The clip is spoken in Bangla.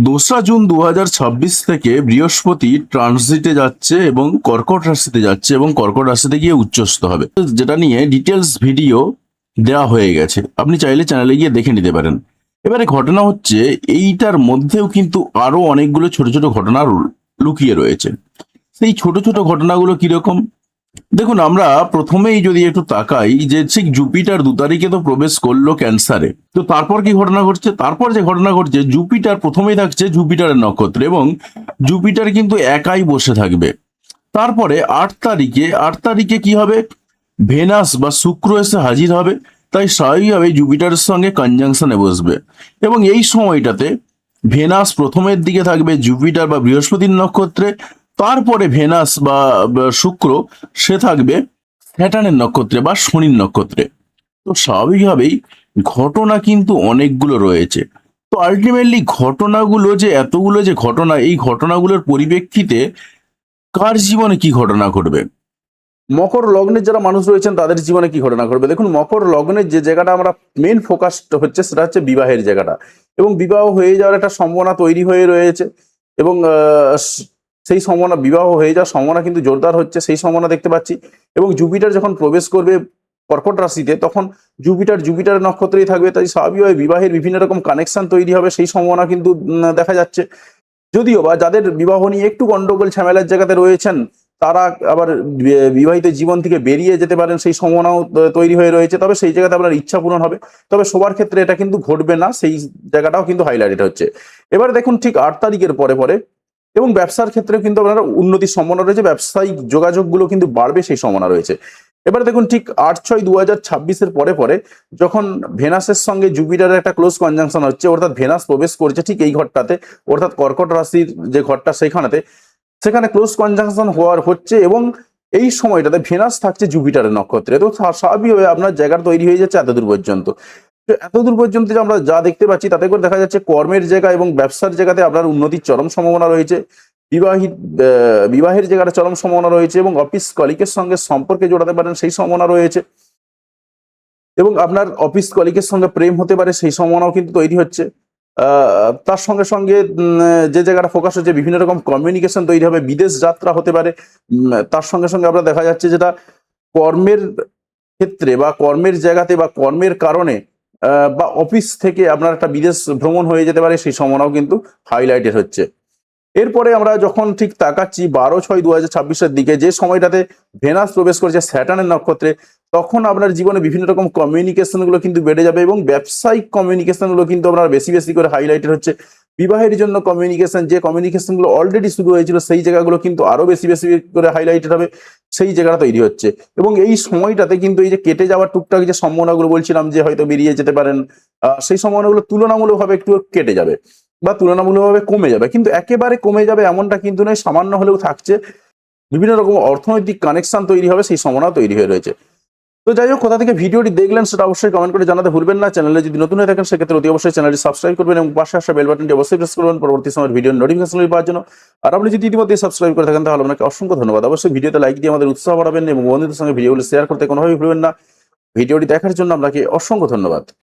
2রা জুন 2026 থেকে বৃহস্পতি ট্রানজিটে যাচ্ছে এবং কর্কট রাশিতে যাচ্ছে এবং কর্কট রাশিতে গিয়ে উচ্চস্থ হবে, যেটা নিয়ে ডিটেলস ভিডিও দেওয়া হয়ে গেছে। আপনি চাইলে চ্যানেলে গিয়ে দেখে নিতে পারেন। এবারে ঘটনা হচ্ছে, এইটার মধ্যেও কিন্তু আরো অনেকগুলো ছোট ছোট ঘটনা লুকিয়ে রয়েছে। সেই ছোট ছোট ঘটনাগুলো কিরকম দেখুন, আমরা প্রথমেই যদি একটু তাকাই যে ঠিক জুপিটার 2 তারিখে তো প্রবেশ করলো ক্যান্সারে। তো তারপর কি ঘটনা ঘটছে? তারপর যে ঘটনা ঘটছে, জুপিটার প্রথমেই থাকছে জুপিটারের নক্ষত্রে এবং জুপিটার কিন্তু একাই বসে থাকবে। তারপরে 8 তারিখে কি হবে? ভেনাস বা শুক্র এসে হাজির হবে। তাই স্বাভাবিকভাবে জুপিটারের সঙ্গে কনজাংশনে বসবে এবং এই সময়টাতে ভেনাস প্রথমের দিকে থাকবে জুপিটার বা বৃহস্পতির নক্ষত্রে। তারপরে ভেনাস বা শুক্র সে থাকবে স্যাটার্নের নক্ষত্রে বা শনির নক্ষত্রে। তো স্বাভাবিকভাবেই ঘটনা কিন্তু অনেকগুলো রয়েছে। তো আলটিমেটলি ঘটনাগুলো যে এতগুলো যে ঘটনা, এই ঘটনাগুলোর পরিপ্রেক্ষিতে কার জীবনে কি ঘটনা ঘটবে, মকর লগ্নের যারা মানুষ রয়েছেন তাদের জীবনে কি ঘটনা ঘটবে। দেখুন, মকর লগ্নের যে জায়গাটা আমরা মেন ফোকাস হচ্ছে সেটা হচ্ছে বিবাহের জায়গাটা, এবং বিবাহ হয়ে যাওয়ার একটা সম্ভাবনা তৈরি হয়ে রয়েছে এবং সেই সম্ভাবনা, বিবাহ হয়ে যাওয়ার সম্ভাবনা কিন্তু জোরদার হচ্ছে, সেই সম্ভাবনা দেখতে পাচ্ছি। এবং জুপিটার যখন প্রবেশ করবে কর্কট রাশিতে, তখন জুপিটারের নক্ষত্রেই থাকবে। তাই স্বাভাবিকভাবে বিবাহের বিভিন্ন রকম কানেকশন তৈরি হবে, সেই সম্ভাবনা কিন্তু দেখা যাচ্ছে। যদিও বা যাদের বিবাহ নিয়ে একটু গন্ডগোল ঝামেলার জায়গাতে রয়েছেন, তারা আবার বিবাহিত জীবন থেকে বেরিয়ে যেতে পারেন, সেই সম্ভাবনাও তৈরি হয়ে রয়েছে। তবে সেই জায়গাতে আপনার ইচ্ছা পূরণ হবে, তবে সবার ক্ষেত্রে এটা কিন্তু ঘটবে না, সেই জায়গাটাও কিন্তু হাইলাইটেড হচ্ছে। এবার দেখুন, ঠিক 8 তারিখের পরে পরে এবং ব্যবসার ক্ষেত্রেও কিন্তু আপনার উন্নতির সম্ভাবনা রয়েছে, ব্যবসায়িক যোগাযোগগুলো কিন্তু বাড়বে, সেই সম্ভাবনা রয়েছে। এবার দেখুন, ঠিক 8/6/2026-এর পরে পরে যখন ভেনাসের সঙ্গে জুপিটারের একটা ক্লোজ কনজাংশন হচ্ছে, অর্থাৎ ভেনাস প্রবেশ করছে ঠিক এই ঘরটাতে, অর্থাৎ কর্কট রাশির যে ঘরটা সেখানে ক্লোজ কনজাংশন হচ্ছে এবং এই সময়টাতে ভেনাস থাকছে জুপিটারের নক্ষত্রে। তো স্বাভাবিকভাবে আপনার জায়গা তৈরি হয়ে যাচ্ছে এতদূর পর্যন্ত। তো এতদূর পর্যন্ত যে আমরা যা দেখতে পাচ্ছি, তাতে করে দেখা যাচ্ছে কর্মের জায়গা এবং ব্যবসার জায়গাতে আপনার উন্নতির চরম সম্ভাবনা রয়েছে। বিবাহিত বিবাহের জায়গাটা চরম সম্ভাবনা রয়েছে এবং অফিস কলিগের সঙ্গে সম্পর্কে জোড়াতে পারেন, সেই সম্ভাবনা রয়েছে। এবং আপনার অফিস কলিগের সঙ্গে প্রেম হতে পারে, সেই সম্ভাবনাও কিন্তু তৈরি হচ্ছে। তার সঙ্গে সঙ্গে যে জায়গাটা ফোকাস হচ্ছে, বিভিন্ন রকম কমিউনিকেশন তৈরি হবে, বিদেশ যাত্রা হতে পারে। তার সঙ্গে সঙ্গে আমরা দেখা যাচ্ছে যেটা কর্মের ক্ষেত্রে বা কর্মের জায়গাতে বা কর্মের কারণে বা অফিস থেকে আপনার একটা বিদেশ ভ্রমণ হয়ে যেতে পারে, সেই সম্ভাবনাও কিন্তু হাইলাইটেড হচ্ছে। এরপরে আমরা যখন ঠিক তাকাচ্ছি 12/6/2026-এর দিকে, যে সময়টাতে ভেনাস প্রবেশ করেছে স্যাটার্নের নক্ষত্রে, তখন আপনার জীবনে বিভিন্ন রকম কমিউনিকেশন গুলো কিন্তু বেড়ে যাবে এবং ব্যবসায়িক কমিউনিকেশন গুলো কিন্তু আপনার বেশি বেশি করে হাইলাইটেড হচ্ছে। বিবাহের জন্য কমিউনিকেশন, যে কমিউনিকেশন গুলো অলরেডি শুরু হয়েছিল, সেই জায়গাগুলো কিন্তু আরো বেশি বেশি করে হাইলাইটেড হবে, সেই জায়গাটা তৈরি হচ্ছে। এবং এই সময়টাতে কিন্তু এই যে কেটে যাওয়ার টুকটাক যে সম্ভাবনাগুলো বলছিলাম, যে হয়তো বেরিয়ে যেতে পারেন, সেই সম্ভাবনাগুলো তুলনামূলকভাবে একটু কেটে যাবে বা তুলনামূলকভাবে কমে যাবে। কিন্তু একেবারে কমে যাবে এমনটা কিন্তু নয়, সামান্য হলেও থাকছে। বিভিন্ন রকম অর্থনৈতিক কানেকশন তৈরি হবে, সেই সম্ভাবনা তৈরি হয়ে রয়েছে। তো যাই হোক, কোথা থেকে ভিডিওটি দেখলেন সেটা অবশ্যই কমেন্ট করে জানাতে ভুলবেন না। চ্যানেলে যদি নতুন হয়ে থাকেন, সেক্ষেত্রে অতি অবশ্যই চ্যানেলটি সাবস্ক্রাইব করবেন এবং পাশে আসা বেল বাটনটি অবশ্যই প্রেস করবেন পরবর্তী সময়ের ভিডিও নোটিফিকেশন পাওয়ার জন্য। আর আপনি যদি ইতিমধ্যে সাবস্ক্রাইব করে থাকেন, তাহলে আপনাকে অসংখ্য ধন্যবাদ। অবশ্যই ভিডিওতে লাইক দিয়ে আমাদের উৎসাহ বাড়াবেন এবং বন্ধুদের সঙ্গে ভিডিওগুলো শেয়ার করতে কোনোভাবেই ভুলবেন না। ভিডিওটি দেখার জন্য আপনাকে অসংখ্য ধন্যবাদ।